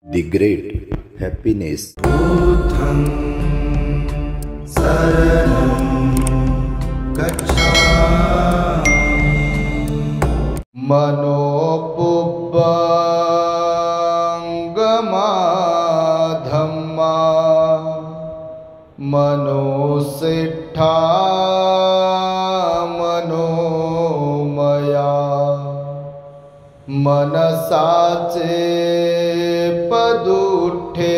The Great Happiness. बुद्धं शरणं गच्छामि। मनोपुब्बंगमा धम्मा मनोसिद्धा मनोमया मनसाचे पदुठेन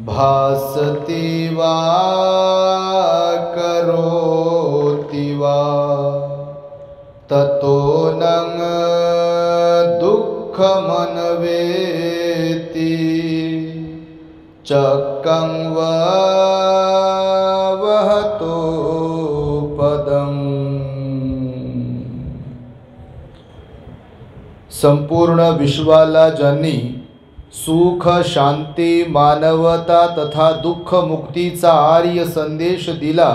भासति वा करोति वा ततो नं दुःखमन्वेति चक्कं वा वहतो पदम्। संपूर्ण विश्वाला ज्यांनी सुख शांती मानवता तथा दुःख मुक्तीचा आर्य संदेश दिला,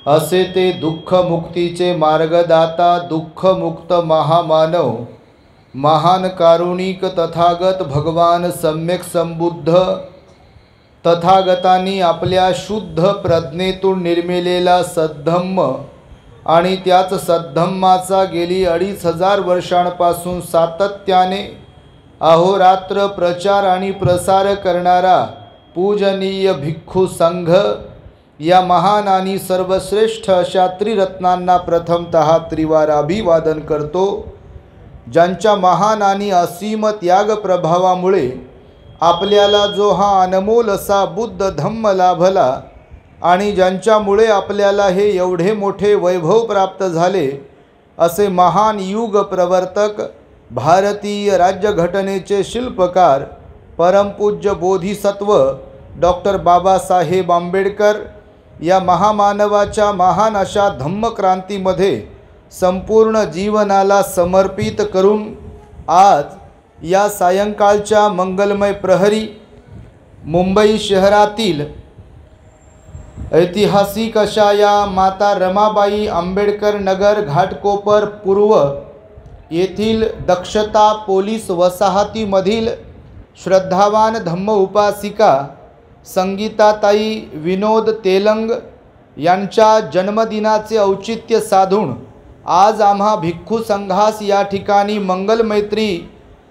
असे ते दुःख मुक्तीचे मार्गदाता दुःखमुक्त महामानव महान कारुणिक तथागत भगवान सम्यक संबुद्ध तथागतांनी आपल्या शुद्ध प्रज्ञेतून निर्मिलेला सद्धम्म आणि त्याच सद्धम्माचा गेली 2500 वर्षांपासून सातत्याने अहोरात्र प्रचार आणि प्रसार करणारा पूजनीय भिक्खू संघ या महान आणि सर्वश्रेष्ठ अशा त्रिरत्नांना प्रथमतः त्रिवार अभिवादन करतो, ज्यांच्या महान आणि असीम त्याग प्रभावामुळे आपल्याला जो हा अनमोल असा बुद्ध धम्म लाभला आणि ज्यांच्यामुळे आपल्याला हे एवढे मोठे वैभव प्राप्त झाले, असे महान युग प्रवर्तक भारतीय राज्यघटनेचे शिल्पकार परमपूज्य बोधिसत्व डॉक्टर बाबासाहेब आंबेडकर या महामानवाच्या महान अशा धम्मक्रांतीमध्ये संपूर्ण जीवनाला समर्पित करून आज या सायंकाळच्या मंगलमय प्रहरी मुंबई शहरातील ऐतिहासिक अशा या माता रमाबाई आंबेडकर नगर घाटकोपर पूर्व येथील दक्षता पोलीस वसाहतीमधील श्रद्धावान धम्म उपासिका संगीताताई विनोद तेलंग यांच्या जन्मदिनाचे औचित्य साधून आज आम्हा भिक्खू संघास या ठिकाणी मंगलमैत्री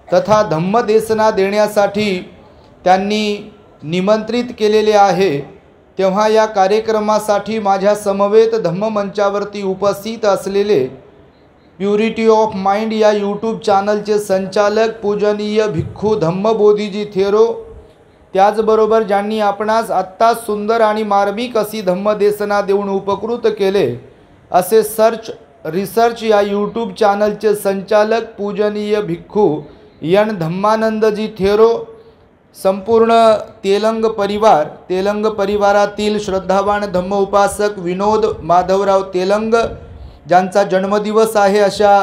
तथा धम्मदेसना देण्यासाठी त्यांनी निमंत्रित केलेले आहे। तेव्हा या कार्यक्रमासाठी माझ्या समवेत धम्ममंचावरती उपस्थित असलेले प्युरिटी ऑफ माइंड या यूट्यूब चॅनलचे संचालक पूजनीय भिक्खू धम्मबोधीजी थेरो, त्याचबरोबर ज्यांनी आपणास आत्ता सुंदर आणि मार्मिक अशी धम्मदेसना देऊन उपकृत केले असे सर्च रिसर्च या यूट्यूब चॅनलचे संचालक पूजनीय भिक्खू एन धम्मानंदजी थेरो, संपूर्ण तेलंग परिवारातील श्रद्धावान धम्म उपासक विनोद माधवराव तेलंग ज्यांचा जन्मदिवस आहे अशा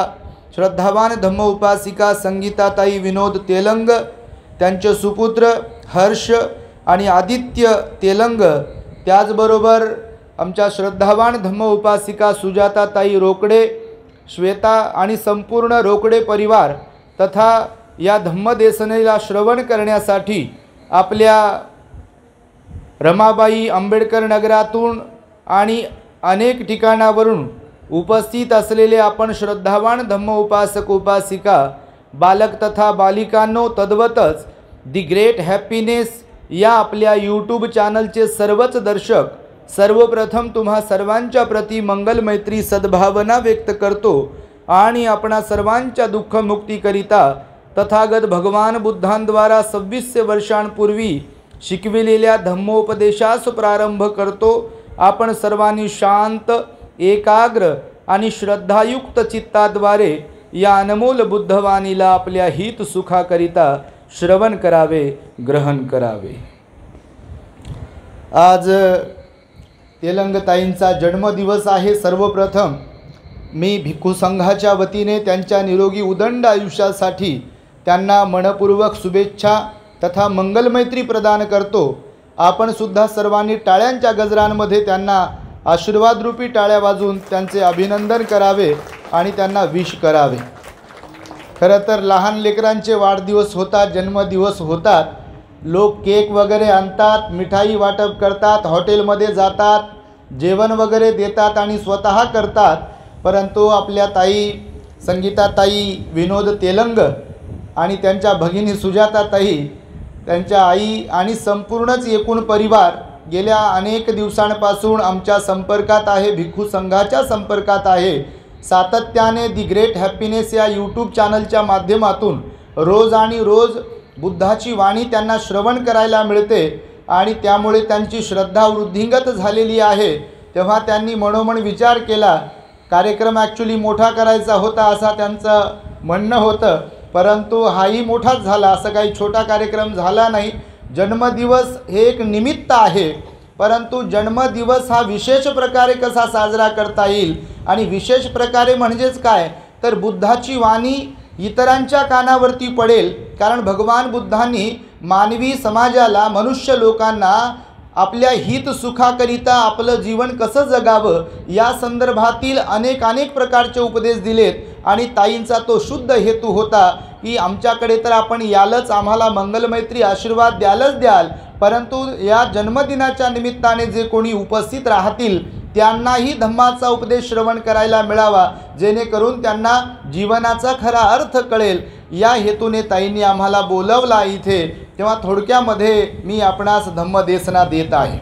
श्रद्धावान धम्म उपासिका संगीताताई विनोद तेलंग, त्यांचे सुपुत्र हर्ष आणि आदित्य तेलंग, त्याचबरोबर आमच्या श्रद्धावान धम्म उपासिका सुजाताताई रोकडे, श्वेता आणि संपूर्ण रोकडे परिवार तथा या धम्मदेसनेला श्रवण करण्यासाठी आपल्या रमाबाई आंबेडकर नगरातून आणि अनेक ठिकाणावरून उपस्थित असलेले आपण श्रद्धावान धम्म उपासक उपासिका बालक तथा बालिकांनो, तद्वतच दी ग्रेट हॅपीनेस या आपल्या यूट्यूब चॅनलचे सर्वच दर्शक, सर्वप्रथम तुम्हा सर्वांच्या प्रती मंगलमैत्री सद्भावना व्यक्त करतो आणि आपणा सर्वांच्या दुःखमुक्तीकरिता तथागत भगवान बुद्धांद्वारा 2600 वर्षांपूर्वी शिकविलेल्या धम्मोपदेशास प्रारंभ करतो। आपण सर्वांनी शांत, एकाग्र आणि श्रद्धायुक्त चित्ताद्वारे या अनमोल बुद्धवाणीला आपल्या हित सुखाकरिता श्रवण करावे, ग्रहण करावे। आज तेलंगताईंचा जन्मदिवस आहे। सर्वप्रथम मी भिक्खू संघाच्या वतीने त्यांच्या निरोगी उदंड आयुष्यासाठी त्यांना मनपूर्वक शुभेच्छा तथा मंगलमैत्री प्रदान करतो। आपण सुद्धा सर्वांनी टाळ्यांच्या गजरांमध्ये त्यांना आशीर्वादरूपी टाळ्या वाजवून त्यांचे अभिनंदन करावे आणि त्यांना विश करावे। खरं तर लहान लेकरांचे वाढदिवस होतात, जन्मदिवस होतात, लोक केक वगैरे आणतात, मिठाई वाटप करतात, हॉटेलमध्ये जातात, जेवण वगैरे देतात आणि स्वतः करतात. परंतु आपल्या ताई संगीताताई, विनोद तेलंग आणि त्यांच्या भगिनी सुजाताताई, त्यांच्या आई आणि संपूर्णच एकूण परिवार गेल्या अनेक दिवसांपासून आमच्या संपर्कात आहे, भिक्खू संघाच्या संपर्कात आहे. सातत्याने दी ग्रेट हॅपीनेस या यूट्यूब चॅनलच्या माध्यमातून रोज आणि रोज बुद्धाची वाणी त्यांना श्रवण करायला मिळते आणि त्यामुळे त्यांची श्रद्धा वृद्धिंगत झालेली आहे. तेव्हा त्यांनी मनोमन विचार केला, कार्यक्रम ॲक्च्युली मोठा करायचा होता असं त्यांचं म्हणणं होतं, परंतु हाही मोठाच झाला, असं काही छोटा कार्यक्रम झाला नाही. जन्मदिवस हे एक निमित्त आहे, परंतु जन्मदिवस हा विशेष प्रकारे कसा साजरा करता येईल आणि विशेष प्रकारे म्हणजेच काय तर बुद्धाची वाणी इतरांच्या कानावरती पडेल. कारण भगवान बुद्धांनी मानवी समाजाला, मनुष्य लोकांना आपल्या हितसुखाकरिता आपलं जीवन कसं जगावं या संदर्भातील अनेक प्रकारचे उपदेश दिलेत आणि ताईंचा तो शुद्ध हेतू होता की आमच्याकडे तर आपण यालच, आम्हाला मंगलमैत्री आशीर्वाद द्याल, परंतु या जन्मदिनाच्या निमित्ताने जे कोणी उपस्थित राहतील त्यांनाही धम्माचा उपदेश श्रवण करायला मिळावा, जेणेकरून त्यांना जीवनाचा खरा अर्थ कळेल. या हेतूने ताईंनी आम्हाला बोलवला इथे. तेव्हा थोडक्यामध्ये मी आपणास धम्मदेशना देत आहे.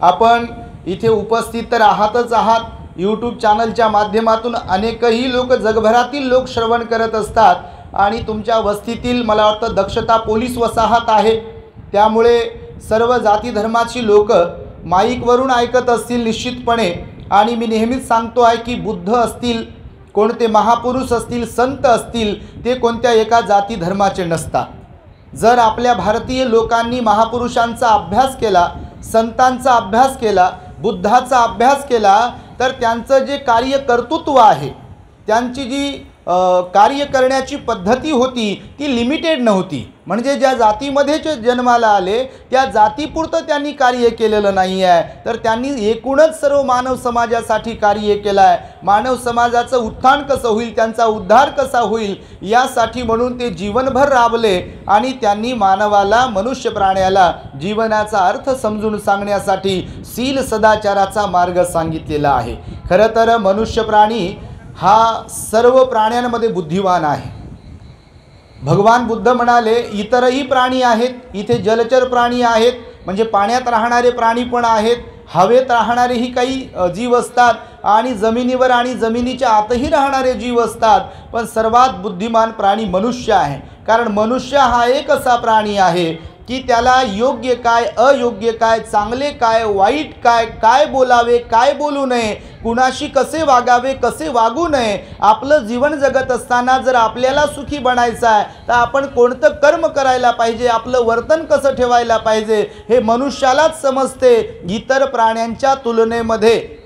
आपण इथे उपस्थित तर आहातच आहात, यूट्यूब चॅनलच्या माध्यमातून अनेकही लोक, जगभरातील लोक श्रवण करत असतात आणि तुमच्या वस्तीतील मला वाटतं दक्षता पोलीस वसाहत आहे, त्यामुळे सर्व जाती धर्माची लोक माईकवरून ऐकत असतील निश्चितपणे. आणि मी नेहमीच सांगतो आहे की बुद्ध असतील, कोणते महापुरुष असतील, संत असतील, ते कोणत्या एका जाती धर्माचे नसतात. जर आपल्या भारतीय लोकांनी महापुरुषांचा अभ्यास केला, संतांचा अभ्यास केला, बुद्धाचा अभ्यास केला, तर त्यांचं जे कार्य कर्तृत्व आहे, त्यांची जी कार्य करण्याची पद्धती होती ती लिमिटेड नव्हती. म्हणजे ज्या जातीमध्ये जन्माला आले त्या जातीपुरतं त्यांनी कार्य केलेलं नाही आहे, तर त्यांनी एकूणच सर्व मानव समाजासाठी कार्य केलं आहे. मानव समाजाचं उत्थान कसं होईल, त्यांचा उद्धार कसा होईल यासाठी म्हणून ते जीवनभर राबले आणि त्यांनी मानवाला, मनुष्य प्राण्याला जीवनाचा अर्थ समजून सांगण्यासाठी शील सदाचाराचा मार्ग सांगितलेला आहे. खरं तर मनुष्य प्राणी हा सर्व प्राण्यांमध्ये बुद्धिवान आहे. भगवान बुद्ध म्हणाले इतरही प्राणी आहेत, इथे जलचर प्राणी आहेत, म्हणजे पाण्यात राहणारे प्राणी पण आहेत, हवेत राहणारेही काही जीव असतात आणि जमिनीवर आणि जमिनीच्या आतही राहणारे जीव असतात. पण सर्वात बुद्धिमान प्राणी मनुष्य आहे. कारण मनुष्य हा एक असा प्राणी आहे की त्याला योग्य काय, अयोग्य काय, चांगले काय, वाईट काय, काय बोलावे, काय बोलू नये, कुणाशी कसे वागावे, कसे वागू नये, आपलं जीवन जगत असताना जर आपल्याला सुखी बनायचं आहे तर आपण कोणतं कर्म करायला पाहिजे, आपलं वर्तन कसं ठेवायला पाहिजे हे मनुष्यालाच समजते. इतर प्राण्यांच्या तुलनेमध्ये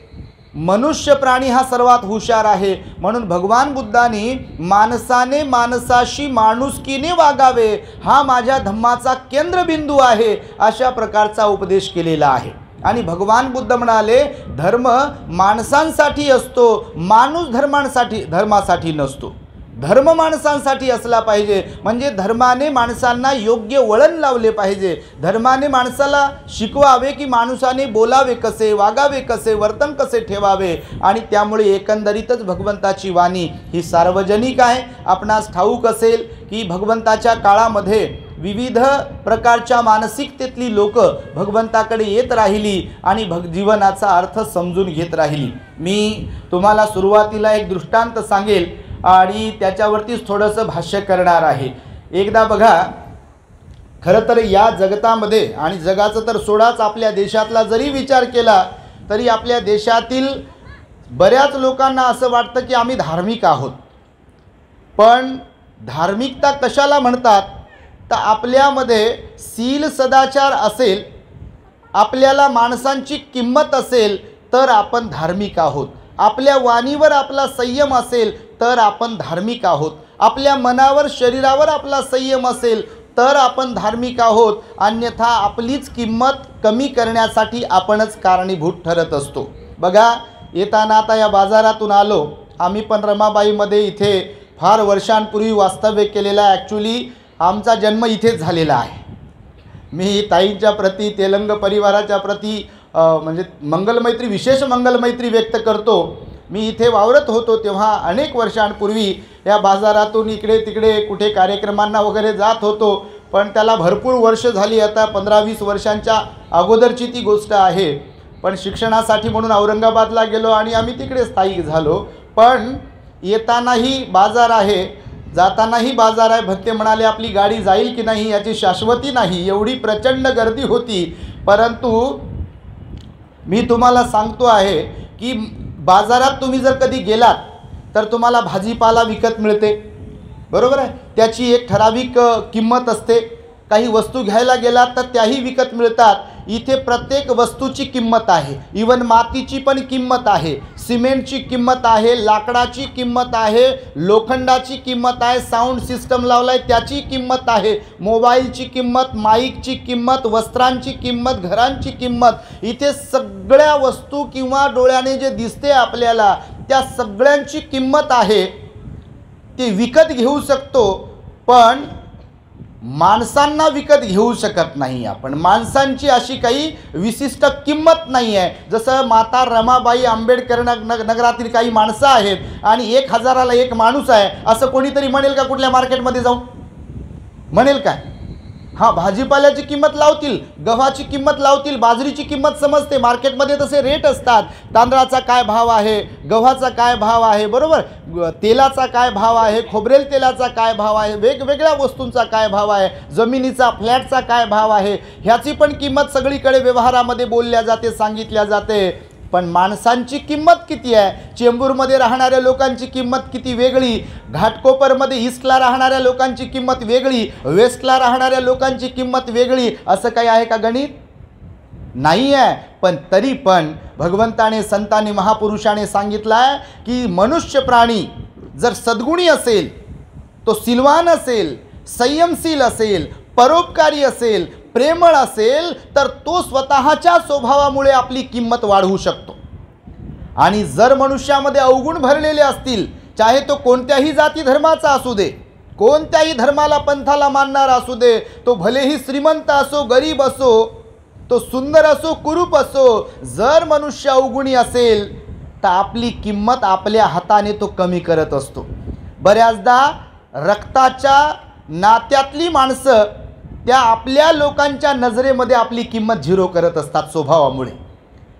मनुष्य प्राणी हा सर्वात हुशार आहे. म्हणून भगवान बुद्धांनी माणसाने माणसाशी माणुसकीने वागावे हा माझ्या धम्माचा केंद्रबिंदू आहे अशा प्रकारचा उपदेश केलेला आहे. आणि भगवान बुद्ध म्हणाले धर्म माणसांसाठी असतो, माणूस धर्मासाठी नसतो. धर्म माणसांसाठी असला पाहिजे, म्हणजे धर्माने माणसांना योग्य वळण लावले पाहिजे. धर्माने माणसाला शिकवावे की माणसाने बोलावे कसे, वागावे कसे, वर्तन कसे ठेवावे. आणि त्यामुळे एकंदरीतच भगवंताची वाणी ही सार्वजनिक आहे. आपणास ठाऊक असेल की भगवंताच्या काळामध्ये विविध प्रकारच्या मानसिकतेतली लोक भगवंताकडे येत राहिली आणि जीवनाचा अर्थ समजून घेत राहिली. मी तुम्हाला सुरुवातीला एक दृष्टांत सांगेल आणि त्याच्यावरतीच थोडंसं भाष्य करणार आहे. एकदा बघा, खरं तर या जगतामध्ये आणि जगाचं तर सोडाच, आपल्या देशातला जरी विचार केला तरी आपल्या देशातील बऱ्याच लोकांना असं वाटतं की आम्ही धार्मिक आहोत. पण धार्मिकता कशाला म्हणतात तर आपल्यामध्ये शील सदाचार असेल, आपल्याला माणसांची किंमत असेल तर आपण धार्मिक आहोत. आपल्या वाणीवर आपला संयम असेल तर आपण धार्मिक आहोत. आपल्या मनावर, शरीरावर आपला संयम असेल तर आपण धार्मिक आहोत. अन्यथा आपलीच किंमत कमी करण्यासाठी आपणच कारणीभूत ठरत असतो. बघा, येताना आता या बाजारातून आलो आम्ही, पण रमाबाईमध्ये इथे फार वर्षांपूर्वी वास्तव्य केलेला आहे. ॲक्च्युली आमचा जन्म इथेच झालेला आहे. मी ताईंच्या प्रती, तेलंग परिवाराच्या प्रती म्हणजे मंगलमैत्री, विशेष मंगलमैत्री व्यक्त करतो. मी इथे वावरत होतो तेव्हा अनेक वर्षांपूर्वी या बाजारातून इकडे तिकडे कुठे कार्यक्रमांना वगैरे जात होतो. पण त्याला भरपूर वर्ष झाली, आता 15-20 वर्षांच्या अगोदरची ती गोष्ट आहे. पण शिक्षणासाठी म्हणून औरंगाबादला गेलो आणि आम्ही तिकडे स्थायिक झालो. पण येतानाही बाजार आहे, जातानाही बाजार आहे. भत्ते म्हणाले आपली गाडी जाईल की नाही याची शाश्वती नाही, एवढी प्रचंड गर्दी होती. परंतु मी तुम्हाला सांगतो आहे की बाजारात तुम्ही जर कधी गेलात तर तुम्हाला भाजीपाला विकत मिळते, बरोबर आहे. त्याची एक ठराविक किंमत असते. काही वस्तू घ्यायला गेलात तर त्याही विकत मिळतात. इथे प्रत्येक वस्तूची किंमत आहे. इवन मातीची पण किंमत आहे, सिमेंटची किंमत आहे, लाकडाची किंमत आहे, लोखंडाची किंमत आहे, साऊंड सिस्टम लावला आहे त्याची किंमत आहे, मोबाईलची किंमत, माईकची किंमत, वस्त्रांची किंमत, घरांची किंमत. इथे सगळ्या वस्तू किंवा डोळ्याने जे दिसते आपल्याला त्या सगळ्यांची किंमत आहे. ते विकत घेऊ शकतो, पण माणसांना विकत घेऊ शकत नाही आपण. माणसांची अशी काही विशिष्ट किंमत नाही आहे. जसं माता रमाबाई आंबेडकर नगरातील काही माणसं आहेत आणि 1000ला एक माणूस आहे असं कोणीतरी म्हणेल का कुठल्या मार्केटमध्ये जाऊन? म्हणेल काय? हां, भाजीपाल्याची किंमत लावतील, गव्हाची किंमत लावतील, बाजरीची किंमत समजते. मार्केटमध्ये तसे रेट असतात. तांदळाचा काय भाव आहे, गव्हाचा काय भाव आहे, बरोबर, तेलाचा काय भाव आहे, खोबरेल तेलाचा काय भाव आहे, वेगवेगळ्या वस्तूंचा काय भाव आहे, जमिनीचा, फ्लॅटचा काय भाव आहे, ह्याची पण किंमत सगळीकडे व्यवहारामध्ये बोलल्या जाते, सांगितल्या जाते. पण माणसांची किंमत किती आहे? चेंबूरमध्ये राहणाऱ्या लोकांची किंमत किती वेगळी, घाटकोपरमध्ये ईस्टला राहणाऱ्या लोकांची किंमत वेगळी, वेस्टला राहणाऱ्या लोकांची किंमत वेगळी. असं काही आहे का गणित? नाही आहे. पण तरी पण भगवंताने, संतांनी, महापुरुषाने सांगितलं आहे की मनुष्य प्राणी जर सद्गुणी असेल, तो सिलवान असेल, संयमशील असेल, परोपकारी असेल, प्रेमळ असेल तर तो स्वतःच्या स्वभावामुळे आपली किंमत वाढवू शकतो. आणि जर मनुष्यामध्ये अवगुण भरलेले असतील, चाहे तो कोणत्याही जाती धर्माचा असू दे, कोणत्याही धर्माला पंथाला मानणारा असू दे, तो भलेही श्रीमंत असो, गरीब असो, तो सुंदर असो, कुरूप असो, जर मनुष्य अवगुणी असेल तर आपली किंमत आपल्या हाताने तो कमी करत असतो. बऱ्याचदा रक्ताच्या नात्यातली माणसं त्या आपल्या लोकांच्या नजरेमध्ये आपली किंमत झिरो करत असतात स्वभावामुळे.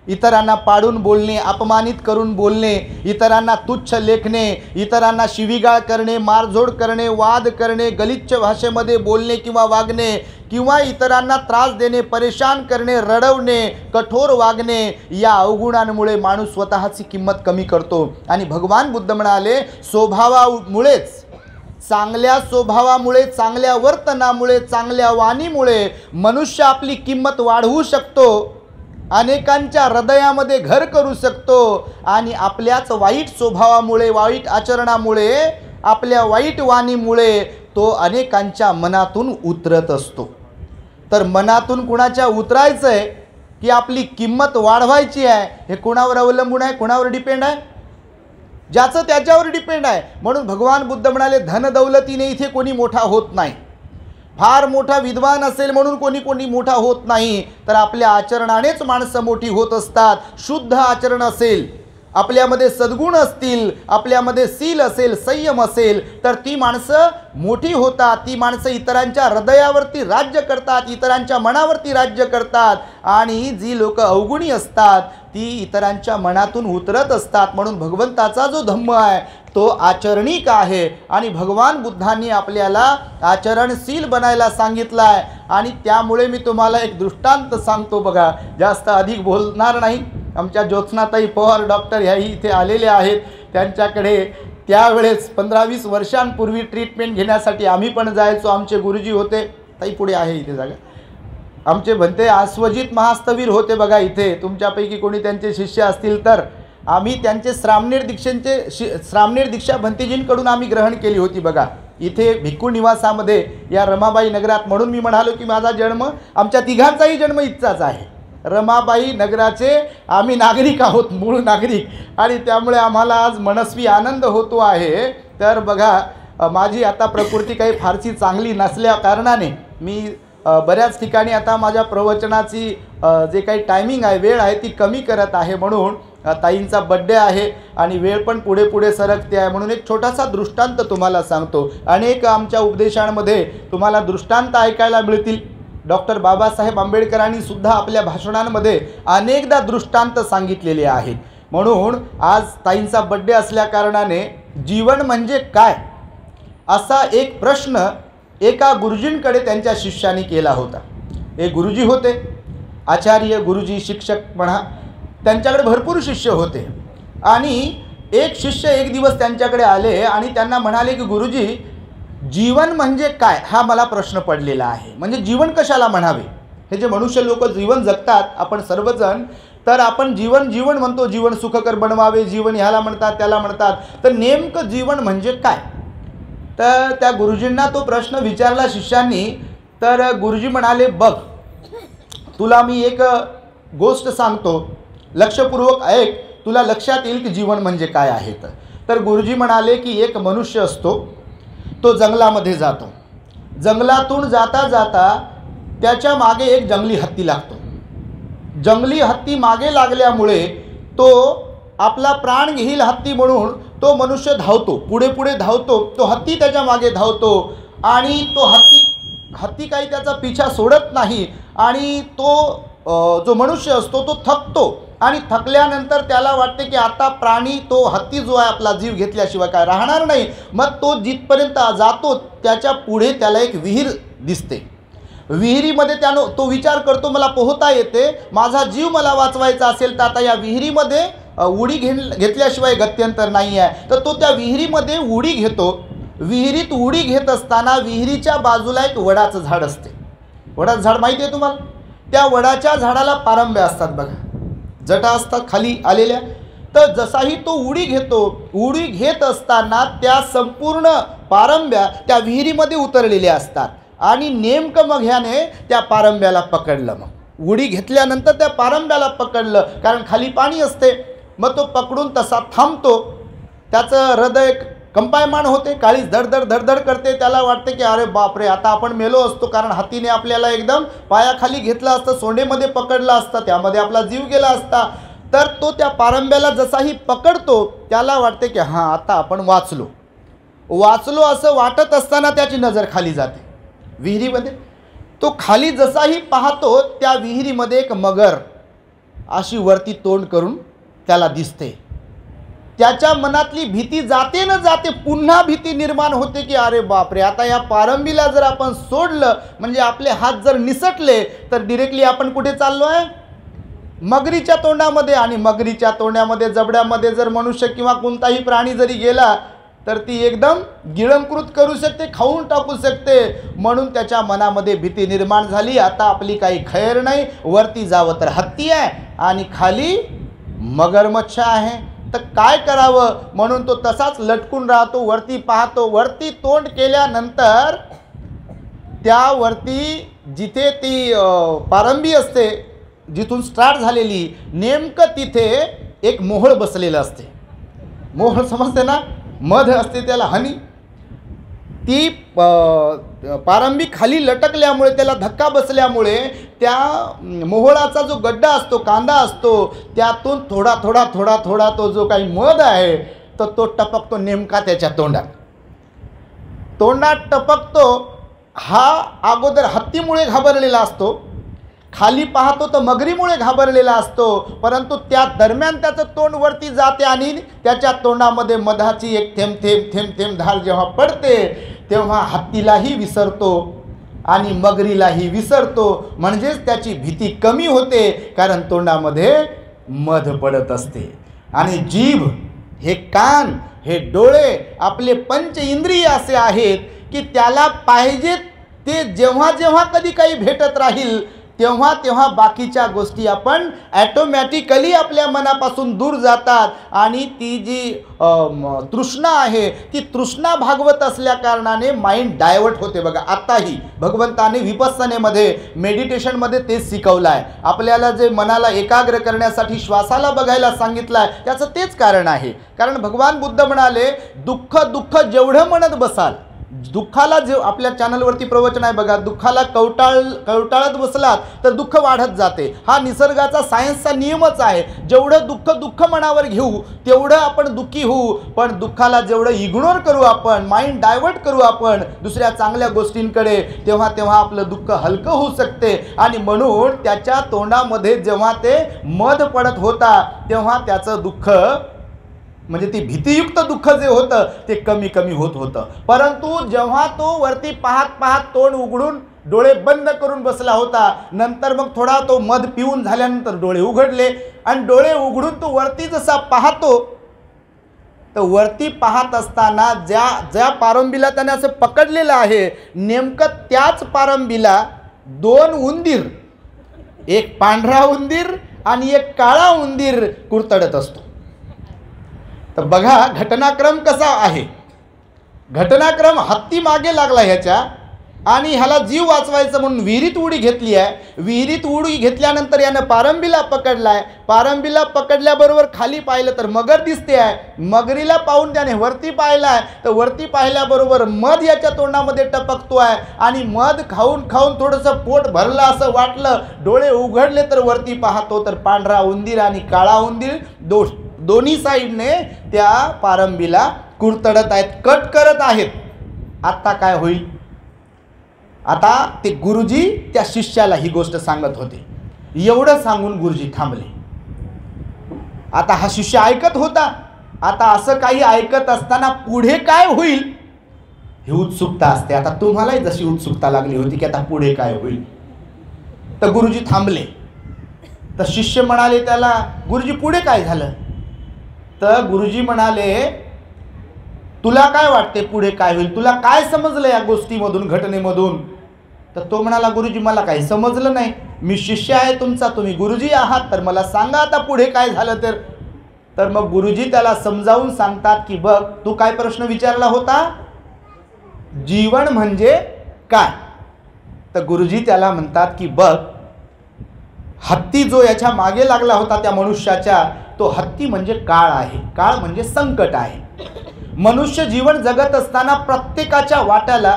इतरांना पाडून बोलणे, अपमानित करून बोलणे, इतरांना तुच्छ लेखणे, इतरांना शिवीगाळ करणे, मारझोड करणे, वाद करणे, गलिच्छ भाषेमध्ये बोलणे किंवा वागणे, किंवा इतरांना त्रास देणे, परेशान करणे, रडवणे, कठोर वागणे, या अवगुणांमुळे माणूस स्वतःची किंमत कमी करतो. आणि भगवान बुद्ध म्हणाले, स्वभावामुळेच, चांगल्या स्वभावामुळे, चांगल्या वर्तनामुळे, चांगल्या वाणीमुळे मनुष्य आपली किंमत वाढवू शकतो, अनेकांच्या हृदयामध्ये घर करू शकतो. आणि आपल्याच वाईट स्वभावामुळे, वाईट आचरणामुळे, आपल्या वाईट वाणीमुळे तो अनेकांच्या मनातून उतरत असतो. तर मनातून कुणाच्या उतरायचं आहे की आपली किंमत वाढवायची आहे, हे कुणावर अवलंबून आहे? कुणावर डिपेंड आहे? ज्याचं त्याच्यावर डिपेंड आहे. म्हणून भगवान बुद्ध म्हणाले, धनदौलतीने इथे कोणी मोठा होत नाही. फार मोठा विद्वान असेल म्हणून कोणी मोठा होत नाही, तर आपल्या आचरणानेच माणसं मोठी होत असतात. शुद्ध आचरण असेल, आपल्यामध्ये सद्गुण असतील, आपल्यामध्ये शील असेल, संयम असेल, तर ती माणसं मोठी होतात. ती माणसं इतरांच्या हृदयावरती राज्य करतात, इतरांच्या मनावरती राज्य करतात. आणि जी लोक अवगुणी असतात ती इतरांच्या मनातून उतरत असतात. म्हणून भगवंताचा जो धम्म आहे तो आचरणिक आहे. आणि भगवान बुद्धांनी आपल्याला आचरणशील बनायला सांगितलं आहे. आणि त्यामुळे मी तुम्हाला एक दृष्टांत सांगतो बघा, जास्त अधिक बोलणार नाही. आमच्या ज्योत्स्नाताई पवार डॉक्टर ह्याही इथे आलेले आहेत. त्यांच्याकडे त्यावेळेस 15-20 वर्षांपूर्वी ट्रीटमेंट घेण्यासाठी आम्ही पण जायचो. आमचे गुरुजी होते, ताई पुढे आहे इथे जागा, आमचे भंते आस्वजित महास्तवीर होते बघा इथे. तुमच्यापैकी कोणी त्यांचे शिष्य असतील तर आम्ही त्यांचे श्रामणेर दीक्षा भंतेजींकडून आम्ही ग्रहण केली होती बघा इथे भिक्खू निवासामध्ये या रमाबाई नगरात. म्हणून मी म्हणालो की माझा जन्म, आमच्या तिघांचाही जन्म इथचाच आहे. रमाबाई नगराचे आम्ही नागरिक आहोत, मूळ नागरिक. आणि त्यामुळे आम्हाला आज मनस्वी आनंद होतो आहे तर बघा माझी आता प्रकृती काही फारशी चांगली नसल्या कारणाने मी बऱ्याच ठिकाणी आता माझ्या प्रवचनाची जे काही टायमिंग आहे, वेळ आहे, ती कमी करत आहे. म्हणून ताईंचा बड्डे आहे आणि वेळ पण पुढे पुढे सरकते आहे. म्हणून एक छोटासा दृष्टांत तुम्हाला सांगतो. अनेक आमच्या उपदेशांमध्ये तुम्हाला दृष्टांत ऐकायला मिळतील. डॉक्टर बाबासाहेब आंबेडकरांनी सुद्धा आपल्या भाषणांमध्ये अनेकदा दृष्टांत सांगितलेले आहेत. म्हणून आज ताईंचा बड्डे असल्या कारणाने जीवन म्हणजे काय असा एक प्रश्न एका गुरुजींकडे त्यांच्या शिष्याने केला होता. एक गुरुजी होते, आचार्य गुरुजी, शिक्षक म्हणा. त्यांच्याकडे भरपूर शिष्य होते आणि एक शिष्य एक दिवस त्यांच्याकडे आले आणि त्यांना म्हणाले की गुरुजी, जीवन म्हणजे काय हा मला प्रश्न पडलेला आहे. म्हणजे जीवन कशाला म्हणावे? हे जे मनुष्य लोक जीवन जगतात आपण सर्वजण, तर आपण जीवन जीवन म्हणतो, जीवन सुखकर बनवावे, जीवन ह्याला म्हणतात त्याला म्हणतात. तर नेमकं जीवन म्हणजे काय? तर त्या गुरुजींना तो प्रश्न विचारला शिष्यांनी. तर गुरुजी म्हणाले, बघ तुला मी एक गोष्ट सांगतो, लक्षपूर्वक ऐक, तुला लक्षात येईल की जीवन म्हणजे काय आहे. तर गुरुजी म्हणाले की एक मनुष्य असतो, तो जंगलामध्ये जातो. जंगलातून जाता जाता त्याच्या मागे एक जंगली हत्ती लागतो. जंगली हत्ती मागे लागल्यामुळे तो आपला प्राण घेईल हत्ती म्हणून तो मनुष्य धावतो, पुढे पुढे धावतो. तो हत्ती त्याच्या मागे धावतो आणि तो हत्ती काही त्याचा पिछा सोडत नाही आणि तो जो मनुष्य असतो तो थकतो आणि थकल्यानंतर त्याला वाटते की आता प्राणी, तो हत्ती जो आहे आपला जीव घेतल्याशिवाय काय राहणार नाही. मग तो जिथपर्यंत जातो त्याच्या पुढे त्याला एक विहीर दिसते. विहिरीमध्ये तो विचार करतो, मला पोहता येते, माझा जीव मला वाचवायचा असेल तर आता या विहिरीमध्ये उडी घेतल्याशिवाय गत्यंतर नाही आहे. तर तो त्या विहिरीमध्ये उडी घेतो. विहिरीत उडी घेत असताना विहिरीच्या बाजूला एक वडाचं झाड असते. वडाचं झाड माहिती आहे तुम्हाला? त्या वडाच्या झाडाला पारंब्या असतात बघा, जटा असतात खाली आलेल्या. तर जसाही तो उडी घेतो, उडी घेत असताना त्या संपूर्ण पारंब्या त्या विहिरीमध्ये उतरलेल्या असतात आणि नेमकं मग ह्याने त्या पारंब्याला पकडलं. मग उडी घेतल्यानंतर त्या पारंब्याला पकडलं, कारण खाली पाणी असते. मग तो पकडून तसा थांबतो. त्याचं हृदय कंपायमान होते, काळीच धडधड धडधड करते. त्याला वाटते की अरे बापरे, आता आपण मेलो असतो, कारण हत्तीने आपल्याला एकदम पायाखाली घेतलं असतं, सोंडेमध्ये पकडलं असतं, त्यामध्ये आपला जीव गेला असता. तर तो त्या पारंब्याला जसाही पकडतो त्याला वाटते की हां आता आपण वाचलो असं वाटत असताना त्याची नजर खाली जाते विहिरीमध्ये. तो खाली जसाही पाहतो त्या विहिरीमध्ये एक मगर अशी वरती तोंड करून त्याला दिसते. त्याच्या मनातली भीती जाते न जाते पुन्हा भीती निर्माण होते की अरे बापरे, आता या पारंबीला जर आपण सोडलं म्हणजे आपले हात जर निसटले तर डिरेक्टली आपण कुठे चाललो आहे? मगरीच्या तोंडामध्ये. आणि मगरीच्या तोंडामध्ये, जबड्यामध्ये जर मनुष्य किंवा कोणताही प्राणी जरी गेला तर ती एकदम गिळंकृत करू शकते, खाऊन टाकू शकते. म्हणून त्याच्या मनामध्ये भीती निर्माण झाली, आता आपली काही खैर नाही. वरती जावं तर हत्ती आहे आणि खाली मगरमच्छ आहे, तर काय करावं? म्हणून तो तसाच लटकून राहतो, वरती पाहतो. वरती तोंड केल्यानंतर त्यावरती जिथे ती पारंबी असते, जिथून स्टार्ट झालेली, नेमकं तिथे एक मोहळ बसलेलं असते. मोहळ समजते ना, मध असते त्याला, हनी. ती पारंबी खाली लटकल्यामुळे, त्याला धक्का बसल्यामुळे त्या मोहळाचा जो गड्डा असतो, कांदा असतो, त्यातून थोडा थोडा थोडा थोडा तो जो काही मध आहे तर तो टपकतो नेमका त्याच्या तोंडात टपकतो. हा अगोदर हत्तीमुळे घाबरलेला असतो, खाली पाहतो तर मगरीमुळे घाबरलेला असतो, परंतु त्या दरम्यान त्याचं तोंड वरती जाते आणि त्याच्या तोंडामध्ये मधाची एक थेंब थेंब थेंब थेंब धार जेव्हा पडते तेव्हा हत्तीलाही विसरतो आणि मगरीलाही विसरतो. म्हणजेच त्याची भीती कमी होते, कारण तोंडामध्ये मध पडत असते. आणि जीभ, हे कान, हे डोळे, आपले पंच इंद्रिय असे आहेत की त्याला पाहिजे ते जेव्हा जेव्हा कधी काही भेटत राहील तेव्हा तेव्हा बाकीच्या गोष्टी आपण ॲटोमॅटिकली आपल्या मनापासून दूर जातात आणि ती जी तृष्णा आहे ती तृष्णा भागवत असल्या कारणाने माइंड डायवर्ट होते. बघा आताही भगवंताने विपස්සनेमध्ये मेडिटेशनमध्ये तेच शिकवलं आहे आपल्याला. जे मनाला एकाग्र करण्यासाठी श्वासाला बघायला सांगितलं आहे त्याचं तेच कारण आहे. कारण भगवान बुद्ध म्हणाले दुःख दुःख जेवढं म्हणत बसाल, दुःखाला जे आपल्या चॅनलवरती प्रवचन आहे बघा, दुःखाला कवटाळत बसलात तर दुःख वाढत जाते. हा निसर्गाचा सायन्सचा नियमच आहे. जेवढं दुःख दुःख मनावर घेऊ तेवढं आपण दुःखी होऊ. पण दुःखाला जेवढं इग्नोर करू आपण, माइंड डायवर्ट करू आपण दुसऱ्या चांगल्या गोष्टींकडे, तेव्हा तेव्हा आपलं दुःख हलकं होऊ शकते. आणि म्हणून त्याच्या तोंडामध्ये जेव्हा ते मध पडत होता तेव्हा त्याचं दुःख म्हणजे ती भीतीयुक्त दुःख जे होतं ते कमी कमी होत होतं. परंतु जेव्हा तो वरती पाहत पाहत तोंड उघडून डोळे बंद करून बसला होता, नंतर मग थोडा तो मध पिऊन झाल्यानंतर डोळे उघडले आणि डोळे उघडून तो वरती जसा पाहतो तर वरती पाहत असताना ज्या पारंबीला त्याने असं पकडलेलं आहे नेमकं त्याच पारंबीला दोन उंदीर, एक पांढरा उंदीर आणि एक काळा उंदीर कुरतडत असतो. तर बघा घटनाक्रम कसा आहे. घटनाक्रम हत्ती मागे लागला ह्याच्या आणि ह्याला जीव वाचवायचं म्हणून विहिरीत उडी घेतली आहे. विहिरीत उडी घेतल्यानंतर यानं पारंबीला पकडला आहे. पारंबीला पकडल्याबरोबर खाली पाहिलं तर मगर दिसते आहे. मगरीला पाहून त्याने वरती पाहिलं आहे तर वरती पाहिल्याबरोबर मध याच्या तोंडामध्ये टपकतो आहे आणि मध खाऊन खाऊन थोडंसं पोट भरलं असं वाटलं. डोळे उघडले तर वरती पाहतो तर पांढरा उंदीर आणि काळा उंदीर दोन्ही साईडने त्या पारंबीला कुरतडत आहेत, कट करत आहेत. आता काय होईल? आता ते गुरुजी त्या शिष्याला ही गोष्ट सांगत होते. एवढं सांगून गुरुजी थांबले. आता हा शिष्य ऐकत होता. आता असं काही ऐकत असताना पुढे काय होईल ही उत्सुकता असते. आता तुम्हालाही जशी उत्सुकता लागली होती की आता पुढे काय होईल. तर गुरुजी थांबले. तर शिष्य म्हणाले त्याला, गुरुजी पुढे काय झालं? तर गुरुजी म्हणाले तुला काय वाटते पुढे काय होईल? तुला काय समजलं या गोष्टीमधून, घटनेमधून? तर तो म्हणाला गुरुजी मला काही समजलं नाही. मी शिष्य आहे तुमचा, तुम्ही गुरुजी आहात, तर मला सांगा आता पुढे काय झालं तर. तर मग गुरुजी त्याला समजावून सांगतात की बघ तू काय प्रश्न विचारला होता, जीवन म्हणजे काय? तर गुरुजी त्याला म्हणतात की बघ हत्ती जो याच्या मागे लागला होता त्या मनुष्याच्या, तो हत्ती म्हणजे काळ आहे. काळ म्हणजे संकट आहे. मनुष्य जीवन जगत असताना प्रत्येकाच्या वाट्याला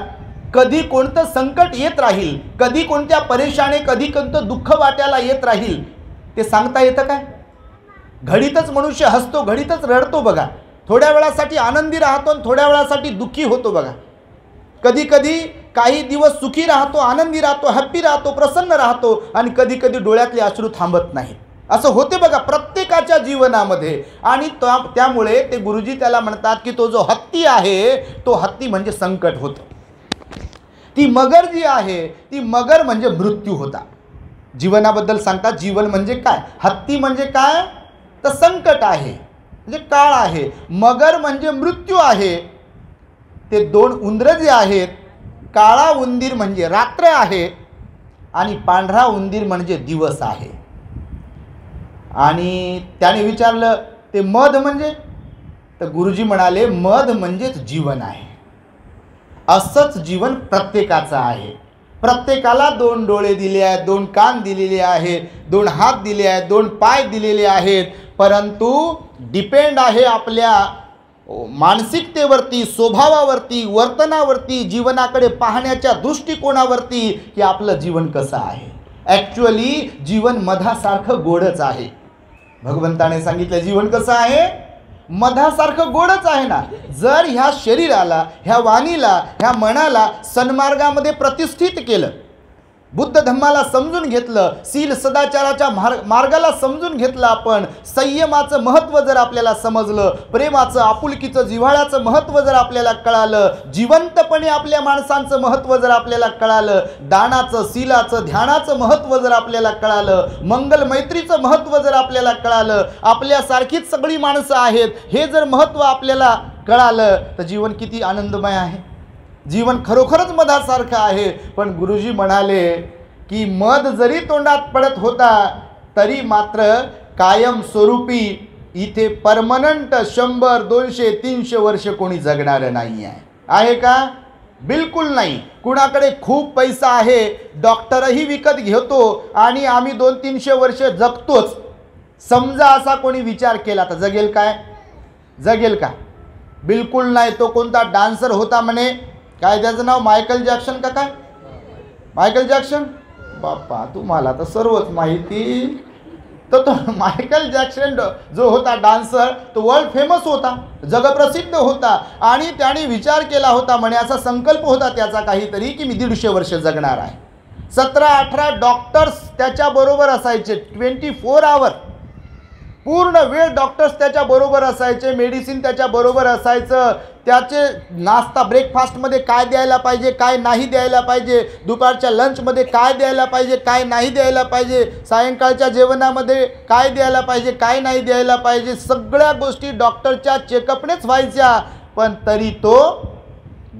कधी कोणतं संकट येत राहील, कधी कोणत्या परेशाने, कधी कोणतं दुःख वाट्याला येत राहील ते सांगता येतं काय? घडीतच मनुष्य हसतो, घडीतच रडतो बघा. थोड्या वेळासाठी आनंदी राहतो आणि थोड्या वेळासाठी दुःखी होतो बघा. कधी कधी काही दिवस सुखी राहतो, आनंदी राहतो, हॅप्पी राहतो, प्रसन्न राहतो आणि कधी कधी डोळ्यातले अश्रू थांबत नाहीत. असं होते बघा प्रत्येकाच्या जीवनामध्ये. आणि त्यामुळे ते गुरुजी त्याला म्हणतात की तो जो हत्ती आहे तो हत्ती म्हणजे संकट होतं. ती मगर जी आहे ती मगर म्हणजे मृत्यू होता. जीवनाबद्दल सांगतात जीवन म्हणजे काय, हत्ती म्हणजे काय तर संकट आहे म्हणजे काळ आहे, मगर म्हणजे मृत्यू आहे. ते दोन उंदरं जे आहेत, काळा उंदीर म्हणजे रात्र आहे आणि पांढरा उंदीर म्हणजे दिवस आहे. आणि त्याने विचारलं ते मध म्हणजे? तर गुरुजी म्हणाले मध म्हणजेच जीवन आहे. असंच जीवन प्रत्येकाचं आहे. प्रत्येकाला दोन डोळे दिले आहेत, दोन कान दिलेले आहेत, दोन हात दिले आहेत, दोन पाय दिलेले आहेत. परंतु डिपेंड आहे आपल्या मानसिकतेवरती, स्वभावावरती, वर्तनावरती, जीवनाकडे पाहण्याच्या दृष्टिकोनावरती की आपलं जीवन कसं आहे. ॲक्च्युअली जीवन मधासारखं गोडच आहे. भगवंताने सांगितलं जीवन कसं आहे, मधासारखं गोडच आहे ना. जर ह्या शरीराला, ह्या वाणीला, ह्या मनाला सन्मार्गामध्ये प्रतिष्ठित केलं, बुद्ध धम्माला समजून घेतलं, शील सदाचाराच्या मार्गाला समजून घेतलं, आपण संयमाचं महत्त्व जर आपल्याला समजलं, प्रेमाचं, आपुलकीचं, जिव्हाळ्याचं महत्त्व जर आपल्याला कळालं, जिवंतपणे आपल्या माणसांचं महत्त्व जर आपल्याला कळालं, दानाचं, शीलाचं, ध्यानाचं महत्त्व जर आपल्याला कळालं, मंगल मैत्रीचं महत्त्व जर आपल्याला कळालं, आपल्यासारखीच सगळी माणसं आहेत हे जर महत्त्व आपल्याला कळालं तर जीवन किती आनंदमय आहे. जीवन खरोखरच मधासारखं आहे. पण गुरुजी म्हणाले की मध जरी तोंडात पडत होता तरी मात्र कायमस्वरूपी इथे परमनंट 100, 200, 300 वर्ष कोणी जगणार नाही आहे का? बिलकुल नाही. कुणाकडे खूप पैसा आहे, डॉक्टरही विकत घेतो आणि आम्ही 200-300 वर्ष जगतोच, समजा असा कोणी विचार केला तर जगेल काय? जगेल का? बिलकुल नाही. तो कोणता डान्सर होता म्हणे, काय त्याचं नाव, मायकल जॅक्सन का काय? मायकल जॅक्सन, बाप्पा तुम्हाला तर सर्वच माहिती. तर तो मायकल जॅक्सन जो होता डान्सर, तो वर्ल्ड फेमस होता, जगप्रसिद्ध होता आणि त्याने विचार केला होता म्हणे, असा संकल्प होता त्याचा काहीतरी की मी 150 वर्ष जगणार आहे. 17-18 डॉक्टर्स त्याच्याबरोबर असायचे, 24 आवर पूर्ण वेळ डॉक्टर्स त्याच्याबरोबर असायचे, मेडिसिन त्याच्याबरोबर असायचं. त्याचे नाश्ता ब्रेकफास्टमध्ये काय द्यायला पाहिजे, काय नाही द्यायला पाहिजे, दुपारच्या लंचमध्ये काय द्यायला पाहिजे, काय नाही द्यायला पाहिजे, सायंकाळच्या जेवणामध्ये काय द्यायला पाहिजे, काय नाही द्यायला पाहिजे, सगळ्या गोष्टी डॉक्टरच्या चेकअपनेच व्हायच्या. पण तरी तो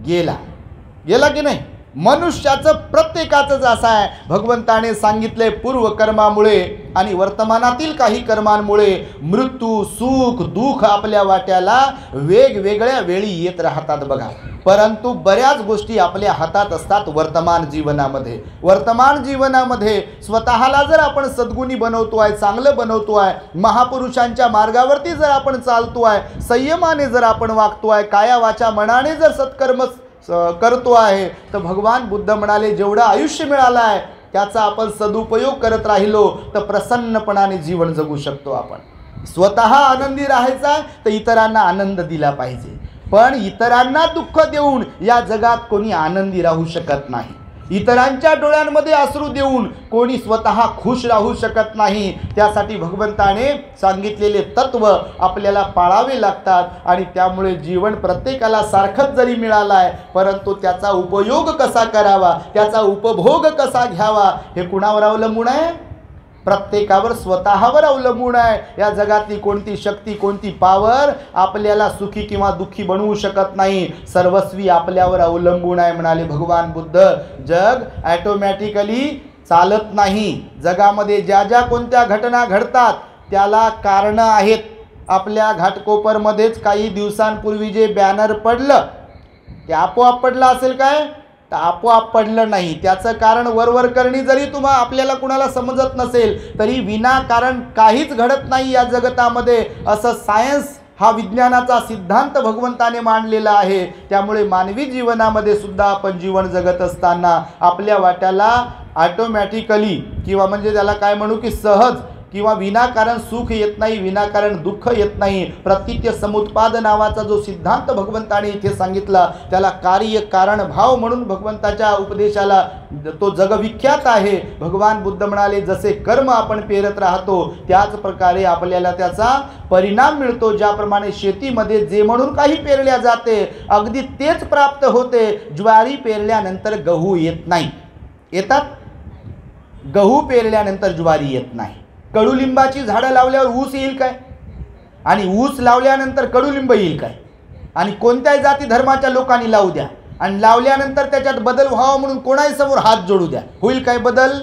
गेला की नाही? मनुष्याचं प्रत्येकाचंच असं आहे. भगवंताने सांगितले पूर्वकर्मामुळे आणि वर्तमानातील काही कर्मांमुळे मृत्यू, सुख, दुःख आपल्या वाट्याला वेगवेगळ्या वेळी येत राहतात बघा. परंतु बऱ्याच गोष्टी आपल्या हातात असतात वर्तमान जीवनामध्ये. वर्तमान जीवनामध्ये स्वतःला जर आपण सद्गुणी बनवतो आहे, चांगलं बनवतो आहे, महापुरुषांच्या मार्गावरती जर आपण चालतो आहे, संयमाने जर आपण वागतो आहे, काया वाचा मनाने जर सत्कर्म करतो आहे, तर भगवान बुद्ध म्हणाले जेवढं आयुष्य मिळालं आहे त्याचा आपण सदुपयोग करत राहिलो तर प्रसन्नपणाने जीवन जगू शकतो. आपण स्वतः आनंदी राहायचा आहे तर इतरांना आनंद दिला पाहिजे. पण इतरांना दुःख देऊन या जगात कोणी आनंदी राहू शकत नाही. इतरांच्या डोळ्यांमध्ये अश्रू देऊन कोणी स्वतः खुश राहू शकत नाही. त्यासाठी भगवंताने सांगितलेले तत्व आपल्याला पाळावे लागतात आणि त्यामुळे जीवन प्रत्येकाला सारखंच जरी मिळालं आहे, परंतु त्याचा उपयोग कसा करावा, त्याचा उपभोग कसा घ्यावा हे कुणावर अवलंबून आहे? प्रत्येकावर, स्वतःवर अवलंबून आहे. या जगातली कोणती शक्ती, कोणती पॉवर आपल्याला सुखी किंवा दुःखी बनवू शकत नाही. सर्वस्वी आपल्यावर अवलंबून आहे म्हणाले भगवान बुद्ध. जग ॲटोमॅटिकली चालत नाही. जगामध्ये ज्या ज्या कोणत्या घटना घडतात त्याला कारणं आहेत. आपल्या घाटकोपरमध्येच काही दिवसांपूर्वी जे बॅनर पडलं ते आपोआप पडलं असेल काय? तर आपोआप पडलं नाही. त्याचं कारण वरवर करणी जरी आपल्याला कुणाला समजत नसेल तरी विनाकारण काहीच घडत नाही या जगतामध्ये, असं सायन्स हा विज्ञानाचा सिद्धांत भगवंताने मांडलेला आहे. त्यामुळे मानवी जीवनामध्ये सुद्धा आपण जीवन जगत असताना आपल्या वाट्याला ऑटोमॅटिकली किंवा म्हणजे त्याला काय म्हणू की सहज किंवा विनाकारण सुख येत नाही, विनाकारण दुःख येत नाही. प्रतीत्य समुत्पाद नावाचा जो सिद्धांत भगवंताने इथे सांगितला त्याला कार्य कारण भाव म्हणून भगवंताच्या उपदेशाला तो जगविख्यात आहे. भगवान बुद्ध म्हणाले जसे कर्म आपण पेरत राहतो त्याच प्रकारे आपल्याला त्याचा परिणाम मिळतो. ज्याप्रमाणे शेतीमध्ये जे म्हणून काही पेरल्या जाते अगदी तेच प्राप्त होते. ज्वारी पेरल्यानंतर गहू येत नाही. येतात? गहू पेरल्यानंतर ज्वारी येत नाही. कडुलिंबाची झाडं लावल्यावर ऊस येईल काय? आणि ऊस लावल्यानंतर कडुलिंब येईल काय? आणि कोणत्याही जाती धर्माच्या लोकांनी लावू द्या आणि लावल्यानंतर त्याच्यात बदल व्हावा म्हणून कोणाही समोर हात जोडू द्या, होईल काय बदल?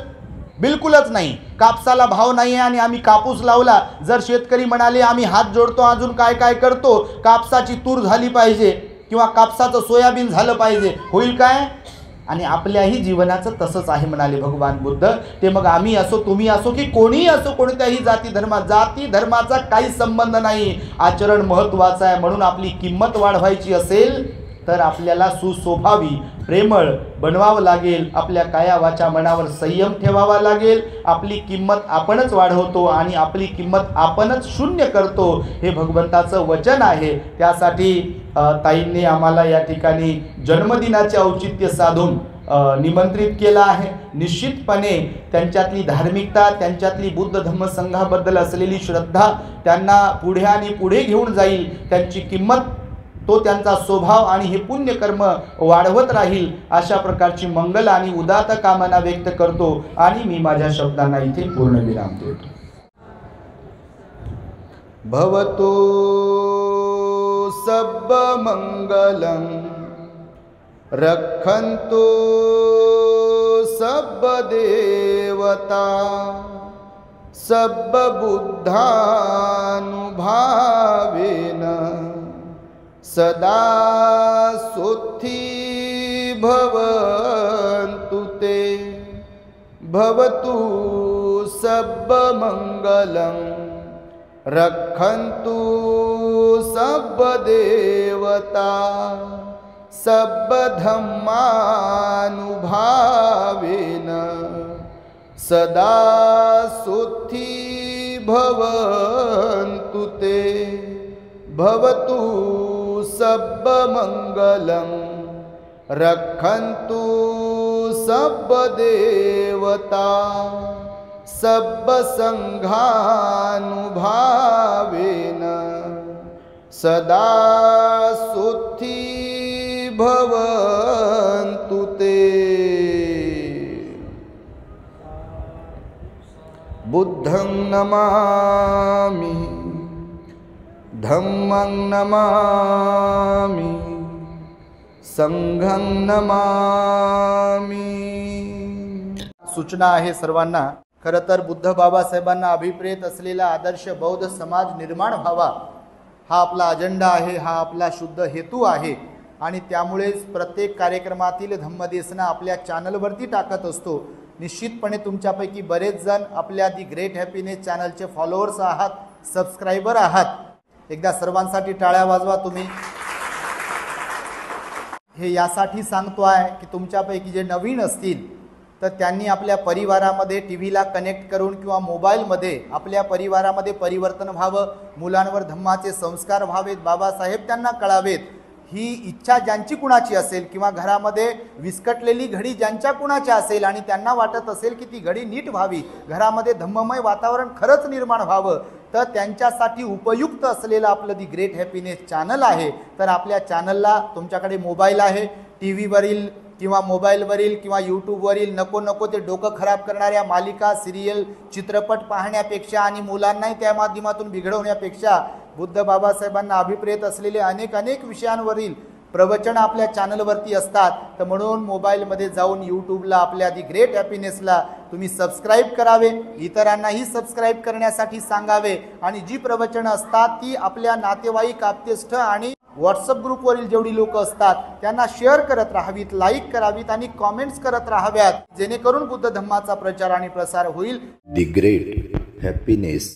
बिलकुलच नाही. कापसाला भाव नाही आहे आणि आम्ही कापूस लावला, जर शेतकरी म्हणाले आम्ही हात जोडतो, अजून काय काय करतो, कापसाची तूर झाली पाहिजे किंवा कापसाचं सोयाबीन झालं पाहिजे, होईल काय? आणि आपल्याही जीवनाचं तसंच आहे म्हणाले भगवान बुद्ध. ते मग आम्ही असो, तुम्ही असो की कोणीही असो, कोणत्याही जाती धर्माचा काही संबंध नाही. आचरण महत्त्वाचं आहे. म्हणून आपली किंमत वाढवायची असेल तर आपल्याला सुस्वभावी, प्रेमळ बनवावं लागेल. आपल्या काया वाचा मनावर संयम ठेवावा लागेल. आपली किंमत आपणच वाढवतो आणि आपली किंमत आपणच शून्य करतो, हे भगवंताचं वचन आहे. त्यासाठी ताईंनी आम्हाला या ठिकाणी जन्मदिनाचे औचित्य साधून निमंत्रित केलं आहे. निश्चितपणे त्यांच्यातली धार्मिकता, त्यांच्यातली बुद्ध धम्म संघाबद्दल असलेली श्रद्धा त्यांना पुढे आणि पुढे घेऊन जाईल. त्यांची किंमत, तो त्यांचा स्वभाव आणि हे पुण्यकर्म वाढवत राहील, अशा प्रकारची मंगल आणि उदात्त कामना व्यक्त करतो आणि मी माझ्या शब्दांना इथे पूर्णविराम देतो. भवतो सब मंगलम रक्षन्तु सब सब देवता सब बुद्धानुभावेन सदा सोत्थी भवन्तु ते भवतु सब मंगलं रक्षन्तु सब देवता सब धम्मानुभावेन सदा सोत्थी भवन्तु ते भवतु सब मंगलं रक्षन्तु सब देवता सब संघानुभावेन सदा सोत्थी भवन्तु ते। बुद्धं नमामि धम्मं नमामि संघं नमामि। सूचना आहे सर्वांना, खरं तर बुद्ध बाबासाहेबांना अभिप्रेत असलेला आदर्श बौद्ध समाज निर्माण व्हावा हा आपला अजेंडा आहे, हा आपला शुद्ध हेतू आहे आणि त्यामुळेच प्रत्येक कार्यक्रमातील धम्मदेसना आपल्या चॅनलवरती टाकत असतो। निश्चितपणे तुमच्यापैकी बरेच जण आपल्या दी ग्रेट हॅपीनेस चॅनलचे फॉलोअर्स आहात, सबस्क्रायबर आहात। एकदा सर्वांसाठी टाळ्या वाजवा तुम्ही। हे यासाठी सांगतो आहे की तुमच्यापैकी जे नवीन असतील तर त्यांनी आपल्या परिवारामध्ये टीव्हीला कनेक्ट करून किंवा मोबाईलमध्ये आपल्या परिवारामध्ये परिवर्तन व्हावं, मुलांवर धम्माचे संस्कार व्हावेत, बाबासाहेब त्यांना कळावेत। ही इच्छा ज्यांची कुणाची असेल किंवा घरामध्ये विस्कटलेली घडी ज्यांच्या कुणाची असेल आणि त्यांना वाटत असेल की ती घडी नीट व्हावी, घरामध्ये धम्ममय वातावरण खरंच निर्माण व्हावं, तर त्यांच्यासाठी उपयुक्त असलेलं आपलं दी ग्रेट हॅपीनेस चॅनल आहे। तर आपल्या चॅनलला तुमच्याकडे मोबाईल आहे, टीव्हीवरील किंवा मोबाईलवरील किंवा यूट्यूबवरील नको ते डोकं खराब करणाऱ्या मालिका, सिरियल, चित्रपट पाहण्यापेक्षा आणि मुलांनाही त्या माध्यमातून बिघडवण्यापेक्षा बुद्ध बाबासाहेबांना अभिप्रेत असलेले अनेक विषयांवरील प्रवचन आपल्या चॅनलवरती असतात। तर म्हणून मोबाईलमध्ये जाऊन यूट्यूबला आपल्या दी ग्रेट हॅपीनेसला तुम्ही सबस्क्राईब करावे, इतरांनाही सबस्क्राईब करण्यासाठी सांगावे आणि जी प्रवचनं असतात ती आपल्या नातेवाईक, आप्तेष्ट आणि व्हॉट्सअप ग्रुपवरील जेवढी लोक असतात त्यांना शेअर करत राहावीत, लाईक करावीत आणि कॉमेंट्स करत राहाव्यात, जेणेकरून बुद्ध धम्माचा प्रचार आणि प्रसार होईल। The great happiness.